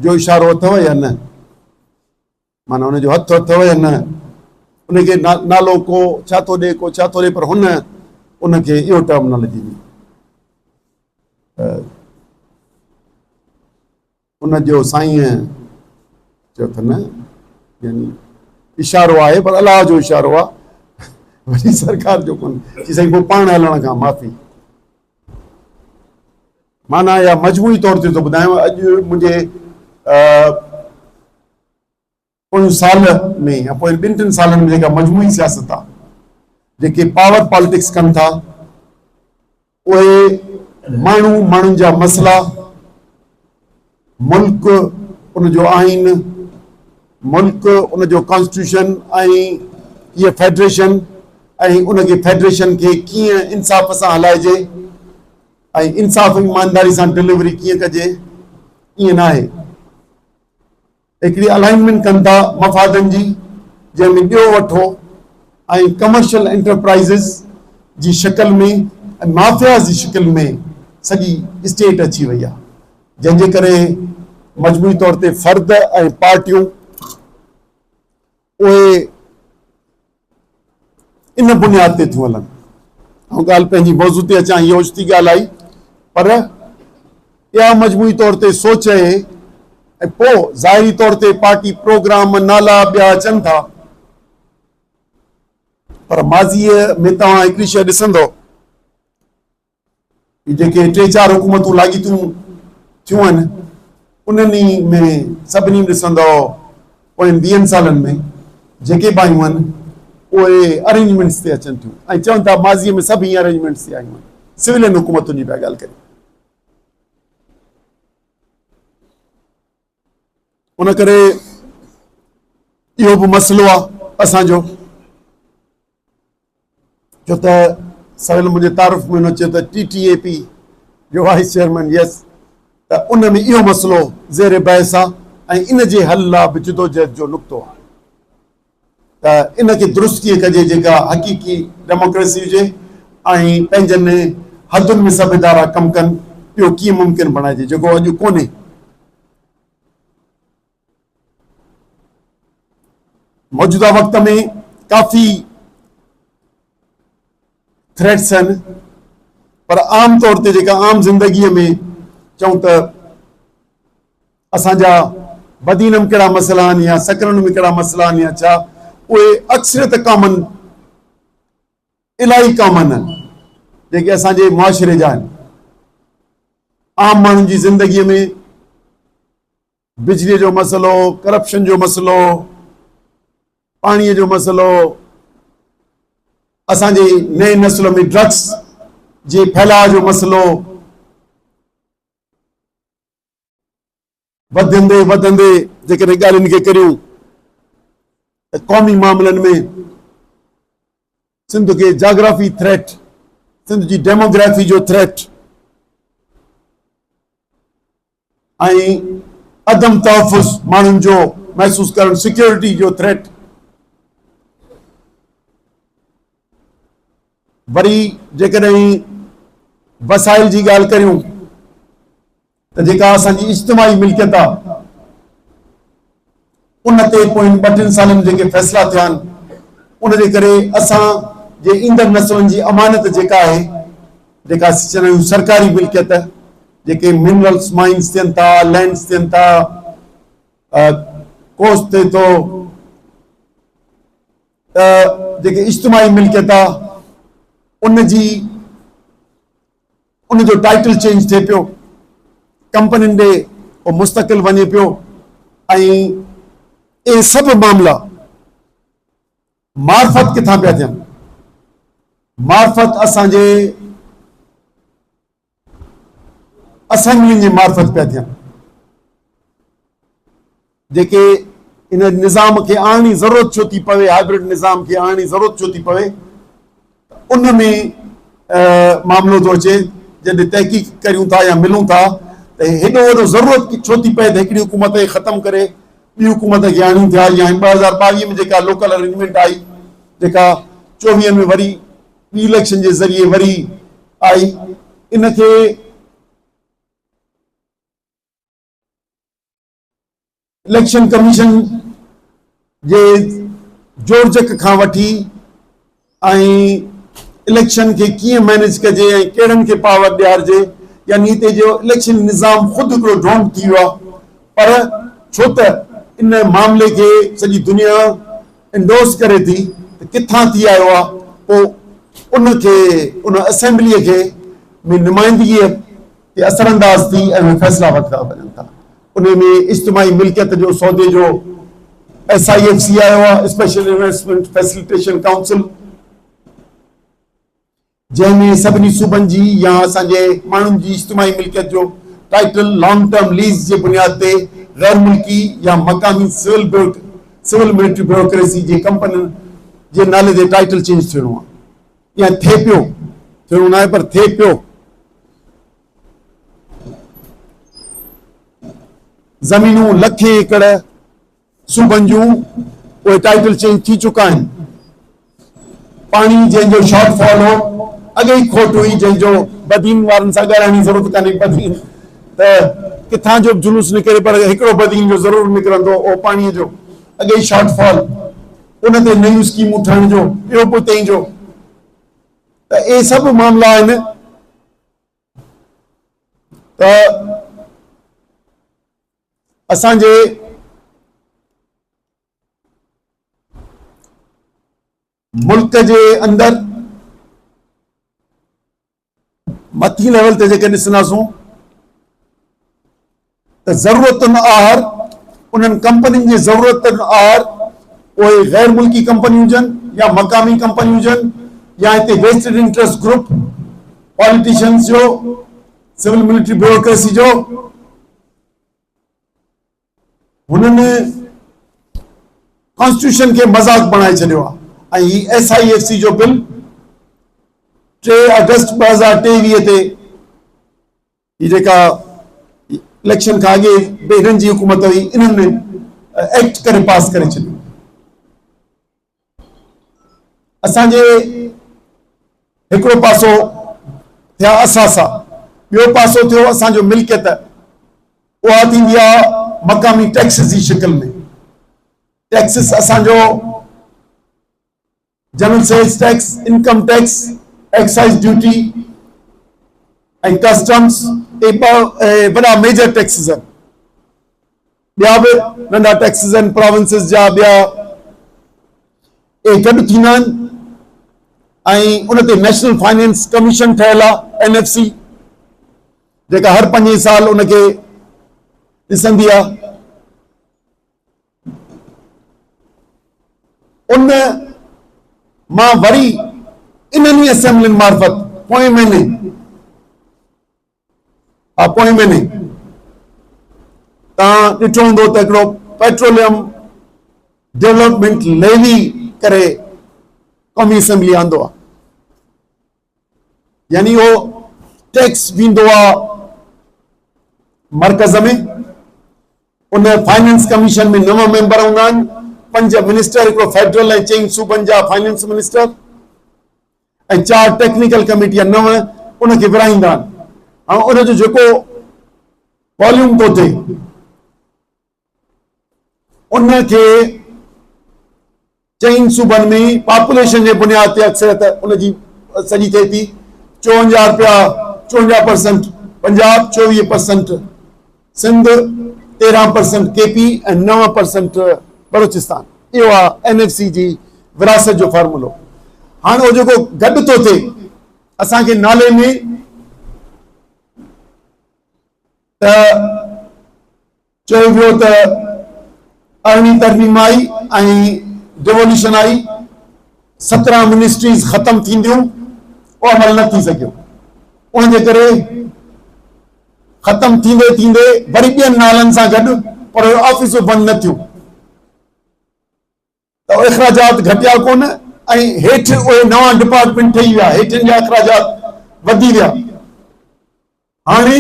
जो इशारो अथव या न, माना उनजो हथु अथव या न, उनखे नालो को छा थो ॾे, को छा थो ॾे, पर हुन उनखे इहो टर्मिनोलॉजी ॾी। उनजो साईं चयो त न, यानी इशारो आहे पर अलाह जो इशारो आहे, वॾी सरकार जो कोन। चई साईं पोइ पाण हलण खां माफ़ी। माना या मजमूई तौर ते थो ॿुधायांव, अॼु मुंहिंजे पोइ साल में या पोइ 2-3 सालनि में जेका मजमूई सियासत आहे, जेके पावर पॉलिटिक्स कनि था, उहे माण्हुनि जा मसइला, मुल्क उनजो आइन, मुल्क उनजो कॉन्स्टिट्यूशन ऐं हीअ फेडरेशन, ऐं उनखे फेडरेशन खे कीअं इंसाफ़ सां हलाइजे ऐं इंसाफ़ ईमानदारी सां डिलीवरी कीअं कजे, ईअं न आहे। हिकिड़ी अलाइनमेंट कनि था मफ़ादनि जी, जंहिंमें ॾियो वठो ऐं कमर्शियल एंटरप्राइज़िस जी शिकिल में ऐं माफ़ियाज़ जी शिकिल में सॼी स्टेट अची वई आहे, जंहिंजे करे मजमूई तौर ते फ़र्द ऐं पार्टियूं उहे इन बुनियाद ते थियूं हलनि। ऐं ॻाल्हि पंहिंजी मौज़ू ते अचां, इहो ओचिती ॻाल्हि आई, पर इहा मजमूई तौर ते सोच आहे। ऐं पोइ ज़ाहिरी तौर ते पार्टी प्रोग्राम नाला ॿिया अचनि था, पर माज़ीअ में तव्हां हिकिड़ी शइ ॾिसंदो, जेके 3-4 हुकूमतूं लाॻीतियूं थियूं आहिनि, उन्हनि में सभिनी ॾिसंदो पोयनि 20 सालनि में जेके बि आयूं आहिनि उहे अरेंजमेंट्स ते अचनि थियूं ऐं चवनि था माज़ीअ में सभु हीअं अरेंजमेंट्स ते आयूं आहिनि, सिविलियन हुकूमतुनि जी पिया ॻाल्हि करियूं। उन करे इहो बि मसइलो आहे असांजो, छो त सवेल मुंहिंजे तारुफ़ में हुन चयो त TTAP जो वाइस चेयरमैन, यस, त उन में इहो मसइलो ज़ेर बहस आहे ऐं इन जे हल लाइ बि जिदोजहद जो नुक़्तो आहे त इनखे दुरुस्त कीअं कजे, जेका हक़ीक़ी डेमोक्रेसी हुजे ऐं पंहिंजनि हदुनि में सभु इदारा कमु कनि, इहो कीअं मुमकिन बणाइजे, जेको अॼु कोन्हे। मौजूदा वक़्त में काफ़ी थ्रेट्स आहिनि, पर आम तौर ते जेका आम ज़िंदगीअ में चऊं त असांजा बदीन में कहिड़ा मसइला आहिनि या सकरनि में कहिड़ा मसइला आहिनि या छा, उहे अक्सरियत कॉमन, इलाही कॉमन आहिनि जेके असांजे मुआशिरे जा आहिनि। आम माण्हुनि जी ज़िंदगीअ में बिजलीअ जो मसइलो, करप्शन जो मसइलो, पाणीअ जो मसइलो, असांजे नए नस्ल में ड्रग्स जे फैलाव जो मसइलो, वधंदे वधंदे जेकॾहिं ॻाल्हियुनि खे करियूं त क़ौमी मामलनि में सिंध खे जाग्राफी थ्रेट, सिंध जी डेमोग्राफी जो थ्रेट ऐं अदम तहफ़ुज़ माण्हुनि जो महसूस करणु, सिक्योरिटी जो थ्रेट, वरी जेकॾहिं वसाइल जी ॻाल्हि करियूं त जेका असांजी इज्तिमाही मिल्कियत आहे, उन ते पोइ 2-3 सालनि जेके फ़ैसिला थिया आहिनि, उन जे करे असां जे ईंदड़ नस्लनि जी अमानत जेका आहे, जेका असीं चवंदा आहियूं सरकारी मिल्कियत, जेके मिनरल्स माइंस थियनि था, लैंड्स थियनि था, कोस्ट थिए थो, त जेके इज्तिमाही मिल्कियत आहे उनजो टाइटल चेंज थिए पियो, कंपनियुनि ॾे उहो मुस्तक़िल वञे पियो, ऐं इहे सभु मामला मार्फत किथां पिया थियनि, मार्फत असांजे असेंबलियुनि जे मार्फत पिया थियनि, जेके इन निज़ाम खे आणणी ज़रूरत छो थी पवे, हाइब्रिड निज़ाम खे आणणी ज़रूरत छो थी पवे, उन में मामिलो थो अचे। जॾहिं तहक़ीक़ करियूं था या मिलूं था त हेॾो वॾो ज़रूरत छो थी पए त हिकिड़ी हुकूमत खे ख़तमु करे ॿी हुकूमत खे आणियूं थिया, या 2022 में जेका लोकल अरेंजमेंट आई, जेका 24 में वरी ॿी इलेक्शन जे ज़रिए वरी आई, इनखे इलेक्शन कमीशन जे जोड़जक खां वठी इलेक्शन के कीअं मैनेज कजे ऐं कहिड़नि खे पावर ॾियारिजे, यानी हिते जो इलेक्शन निज़ाम ख़ुदि हिकिड़ो ढोंग थी वियो आहे। पर छो त इन मामले के सॼी दुनिया इंडोर्स करे थी त किथां थी आयो आहे, पोइ उनखे उन असेंबलीअ खे में नुमाइंदगीअ ते असरअंदाज़ थी ऐं उहे फ़ैसिला वठंदा वञनि था। उन में इज्तिमाही मिल्कियत जो सौदे जो SIFC आयो आहे, स्पेशल इन्वेस्टमेंट फैसिलिटेशन काउंसिल, जंहिंमें सभिनी सूबनि जी या असांजे माण्हुनि जी इज्तिमाही मिल्कियत जो टाइटल लॉन्ग टर्म लीज जे बुनियाद ते गैर मुल्की या मक़ामी सिविल मिलिट्री ब्यूरोक्रेसी जे कंपनियुनि जे नाले ते टाइटल चेंज थियणो आहे, या थिए पियो, थियणो न आहे पर थिए पियो। ज़मीनूं लखे एकड़ सूबनि जूं उहे टाइटल चेंज थी चुका आहिनि। पाणी जंहिंजो शॉर्टफॉल हो, अॻे ई खोट हुई, जंहिंजो बदीन वारनि सां ॻाल्हाइण जी ज़रूरत कान्हे, बदीन त किथां जो जुलूस निकिरे पर हिकिड़ो बदीन जो ज़रूरु निकिरंदो, उहो पाणीअ जो अॻे ई शॉर्टफॉल, उन ते नयूं स्कीमूं ठहण जो, ॿियो पुठियां जो, त इहे सभु मामला आहिनि। त असांजे मुल्क जे अंदरि मथी लेवल ते जेके ॾिसंदासूं त ज़रूरतुनि आहार उन्हनि कंपनियुनि जे ज़रूरतुनि आहार उहे गैर मुल्की कंपनियूं हुजनि या मक़ामी कंपनियूं हुजनि या हिते वेस्टेड इंटरेस्ट ग्रुप, पॉलिटिशियंस जो, सिविल मिलिट्री ब्यूरोक्रेसी जो, हुननि कॉन्स्टिट्यूशन खे मज़ाक बणाए छॾियो आहे। ऐं ही SIFC जो बिल 3 अगस्त 2023 ते ही जेका इलेक्शन खां अॻे हिननि जी हुकूमत हुई, इन्हनि एक्ट करे पास करे छॾियो। असांजे हिकिड़ो पासो थिया असासा, ॿियो पासो थियो असांजो मिल्कियत, उहा थींदी आहे मक़ामी टैक्स जी शिकिल में। टैक्सिस असांजो general sales tax, income tax, excise duty ऐं कस्टम्स, वॾा मेजर टैक्सिस आहिनि। ॿिया बि नंढा टैक्सिस आहिनि, प्रोविंसिस जा ॿिया, गॾु थींदा आहिनि। ऐं उन ते नेशनल फाइनेंस कमीशन ठहियल आहे, NFC, जेका हर 5 साल उनखे ॾिसंदी आहे। उन मां वरी इन्हनि असेंबलियुनि मार्फत पोएं महीने तव्हां ॾिठो हूंदो त हिकिड़ो पेट्रोलियम डेवलपमेंट लेवी करे क़ौमी असेंबली आंदो आहे, यानी उहो टैक्स वेंदो आहे मरकज़ में। उन फाइनेंस कमीशन में 9 मेंबर हूंदा आहिनि, 5 मिनिस्टर, हिकिड़ो फेडरल ऐं 4 सूबनि जा फाइनेंस मिनिस्टर, ऐं 4 टेक्निकल कमेटी या 9 उनखे विराईंदा आहिनि। ऐं उनजो जेको वॉल्यूम थो थिए, उनखे 4 सूबनि में पॉपुलेशन जे बुनियाद ते अक्सरियत उनजी सॼी थिए थी। 54% पंजाब, 24% सिंध, 13% KP ऐं 9% बलोचिस्तान। इहो आहे NFC जी विरासत जो फॉर्मूलो। हाणे उहो जेको गॾु थो थिए असांखे नाले में, त चयो वियो त 8वीं तरमीम आई ऐं डिवोल्यूशन आई, 17 मिनिस्ट्रीज़ ख़तम थींदियूं, उहो अमल न थी सघियो। उनजे करे ख़तम थींदे थींदे वरी ॿियनि नालनि सां गॾु पर ऑफिसूं बंदि न थियूं, त इख़राजात घटिया कोन, ऐं हेठि उहे नवां डिपार्टमेंट ठही विया, हेठिनि जा इख़राजात वधी विया। हाणे